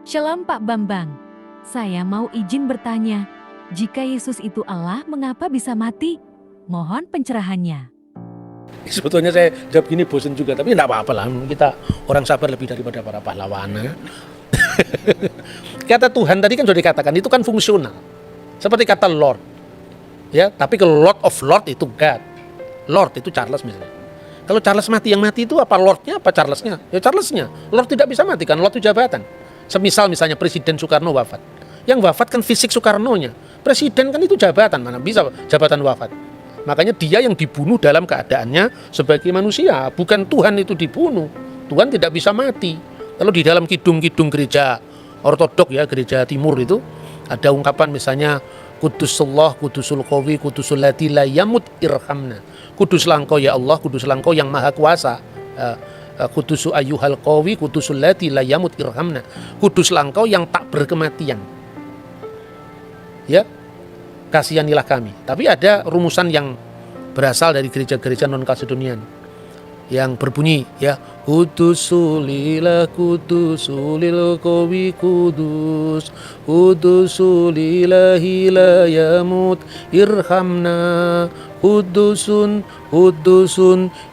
Shalom Pak Bambang, saya mau izin bertanya, jika Yesus itu Allah, mengapa bisa mati? Mohon pencerahannya. Sebetulnya saya jawab gini bosen juga, tapi enggak apa-apa lah, kita orang sabar lebih daripada para pahlawan. Kata Tuhan tadi kan sudah dikatakan, itu kan fungsional. Seperti kata Lord. Ya, tapi kalau Lord of Lord itu God. Lord itu Charles misalnya. Kalau Charles mati, yang mati itu apa Lordnya apa Charlesnya? Ya Charlesnya. Lord tidak bisa mati kan, Lord itu jabatan. Semisal misalnya Presiden Soekarno wafat. Yang wafat kan fisik Soekarnonya. Presiden kan itu jabatan, mana bisa jabatan wafat. Makanya dia yang dibunuh dalam keadaannya sebagai manusia. Bukan Tuhan itu dibunuh. Tuhan tidak bisa mati. Kalau di dalam kidung-kidung gereja ortodok ya, gereja timur itu ada ungkapan misalnya Kudusullah, Kudusul Qawi, Kudusul Lati la yamut irhamna. Kuduslah engkau ya Allah, kuduslah engkau yang maha kuasa. Kudusu ayyuhal qawi, Kudusul Lati la yamut irhamna. Kuduslah engkau yang tak berkematian. Ya, kasihanilah kami. Tapi ada rumusan yang berasal dari gereja-gereja non-Kaledonian yang berbunyi ya, Kudusulillah kudusulil qawi kudus, Kudusulillahi la yamut irhamna, Kudusun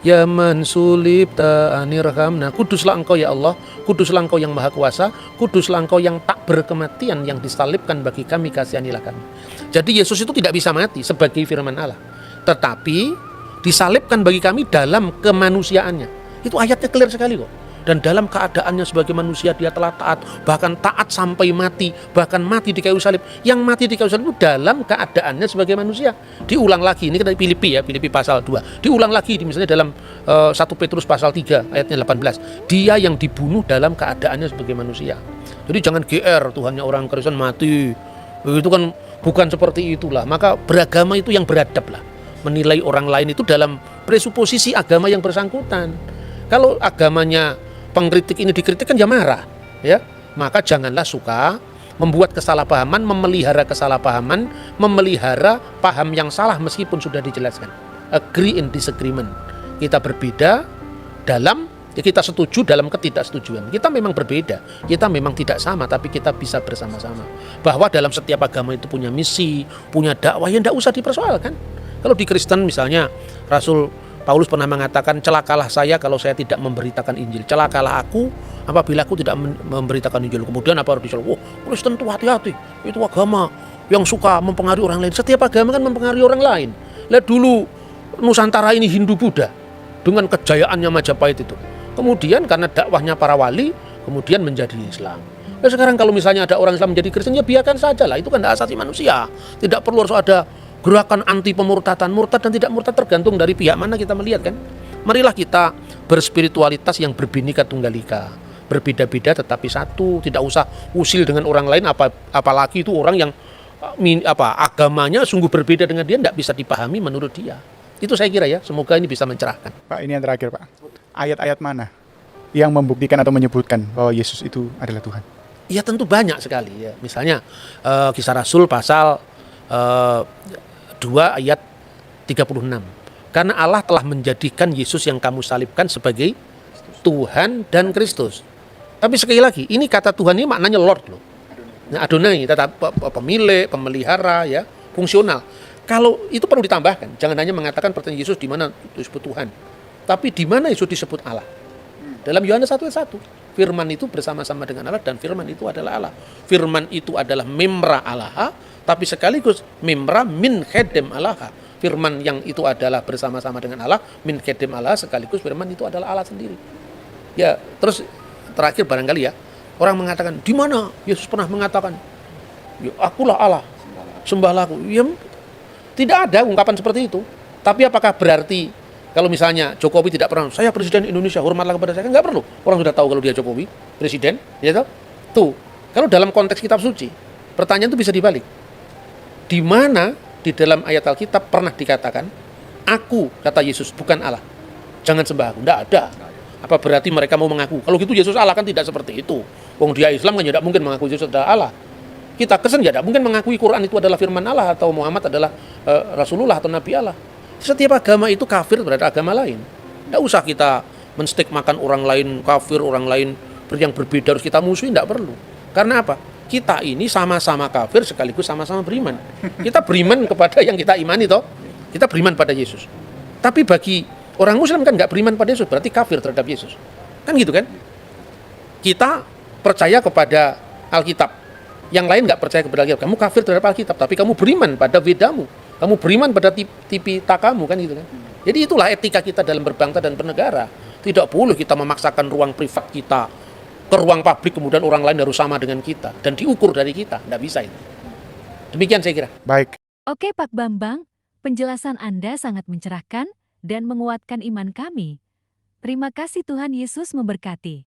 yaman sulib ta'anirhamna. Kuduslah engkau ya Allah, kuduslah engkau yang maha kuasa, kuduslah engkau yang tak berkematian, yang disalibkan bagi kami, kasihanilah kami. Jadi Yesus itu tidak bisa mati sebagai firman Allah, tetapi disalibkan bagi kami dalam kemanusiaannya. Itu ayatnya clear sekali kok. Dan dalam keadaannya sebagai manusia dia telah taat, bahkan taat sampai mati, bahkan mati di kayu salib. Yang mati di kayu salib itu dalam keadaannya sebagai manusia. Diulang lagi, ini dari Filipi ya, Filipi pasal 2. Diulang lagi misalnya dalam 1 Petrus pasal 3 ayatnya 18. Dia yang dibunuh dalam keadaannya sebagai manusia. Jadi jangan GR, Tuhannya orang Kristen mati. Itu kan bukan seperti itulah. Maka beragama itu yang beradab lah. Menilai orang lain itu dalam presuposisi agama yang bersangkutan. Kalau agamanya pengkritik ini dikritik kan ya marah, ya. Maka janganlah suka membuat kesalahpahaman, memelihara kesalahpahaman, memelihara paham yang salah meskipun sudah dijelaskan. Agree in disagreement. Kita berbeda dalam, ya kita setuju dalam ketidaksetujuan. Kita memang berbeda, kita memang tidak sama, tapi kita bisa bersama-sama. Bahwa dalam setiap agama itu punya misi, punya dakwah yang tidak usah dipersoalkan. Kalau di Kristen misalnya Rasul Paulus pernah mengatakan, celakalah saya kalau saya tidak memberitakan Injil. Celakalah aku apabila aku tidak memberitakan Injil. Kemudian apa harus disebut? Kristen itu hati-hati. Itu agama yang suka mempengaruhi orang lain. Setiap agama kan mempengaruhi orang lain. Lihat dulu Nusantara ini Hindu-Buddha dengan kejayaannya Majapahit itu. Kemudian karena dakwahnya para wali, kemudian menjadi Islam. Nah sekarang kalau misalnya ada orang Islam menjadi Kristen, ya biarkan saja lah. Itu kan hak asasi manusia. Tidak perlu harus ada gerakan anti pemurtadan, murtad dan tidak murtad tergantung dari pihak mana kita melihat kan. Marilah kita berspiritualitas yang berbhinneka tunggal ika, berbeda-beda tetapi satu, tidak usah usil dengan orang lain, apalagi itu orang yang agamanya sungguh berbeda dengan dia, tidak bisa dipahami menurut dia. Itu saya kira ya, semoga ini bisa mencerahkan. Pak, ini yang terakhir Pak, ayat-ayat mana yang membuktikan atau menyebutkan bahwa Yesus itu adalah Tuhan? Ya tentu banyak sekali ya, misalnya Kisah Rasul pasal 2 ayat 36. Karena Allah telah menjadikan Yesus yang kamu salibkan sebagai Tuhan dan Kristus. Tapi sekali lagi, ini kata Tuhan ini maknanya Lord loh. Nah, Adonai, tetap pemilik, pemelihara ya, fungsional. Kalau itu perlu ditambahkan, jangan hanya mengatakan pertanyaan Yesus di mana disebut Tuhan, tapi di mana Yesus disebut Allah. Dalam Yohanes 1 ayat 1, firman itu bersama-sama dengan Allah dan firman itu adalah Allah. Firman itu adalah memra Allah, tapi sekaligus memra min khedem Allah. Firman yang itu adalah bersama-sama dengan Allah, min khedem Allah, sekaligus firman itu adalah Allah sendiri. Ya, terus terakhir barangkali ya, orang mengatakan, di mana Yesus pernah mengatakan, ya, akulah Allah, sembahlah aku. Ya, tidak ada ungkapan seperti itu. Tapi apakah berarti kalau misalnya Jokowi tidak pernah, saya presiden Indonesia, hormatlah kepada saya, nggak perlu. Orang sudah tahu kalau dia Jokowi, presiden, ya tahu. Tuh, kalau dalam konteks kitab suci, pertanyaan itu bisa dibalik. Di mana di dalam ayat Alkitab pernah dikatakan, aku, kata Yesus, bukan Allah. Jangan sembah aku. Nggak ada. Apa berarti mereka mau mengaku? Kalau gitu Yesus Allah kan tidak seperti itu. Wong dia Islam kan tidak mungkin mengaku Yesus adalah Allah. Kita Kristen tidak mungkin mengakui Quran itu adalah firman Allah atau Muhammad adalah Rasulullah atau Nabi Allah. Setiap agama itu kafir terhadap agama lain. Tidak usah kita menstigmakan orang lain kafir, orang lain yang berbeda harus kita musuhi, tidak perlu. Karena apa? Kita ini sama-sama kafir sekaligus sama-sama beriman. Kita beriman kepada yang kita imani toh. Kita beriman pada Yesus. Tapi bagi orang Muslim kan nggak beriman pada Yesus, berarti kafir terhadap Yesus. Kan gitu kan? Kita percaya kepada Alkitab. Yang lain nggak percaya kepada Alkitab. Kamu kafir terhadap Alkitab, tapi kamu beriman pada Vedamu. Kamu beriman pada Tipitakamu kan gitu kan? Jadi itulah etika kita dalam berbangsa dan bernegara. Tidak boleh kita memaksakan ruang privat kita ke ruang publik, kemudian orang lain harus sama dengan kita dan diukur dari kita. Nggak bisa itu. Demikian saya kira. Baik. Oke Pak Bambang, penjelasan Anda sangat mencerahkan dan menguatkan iman kami. Terima kasih, Tuhan Yesus memberkati.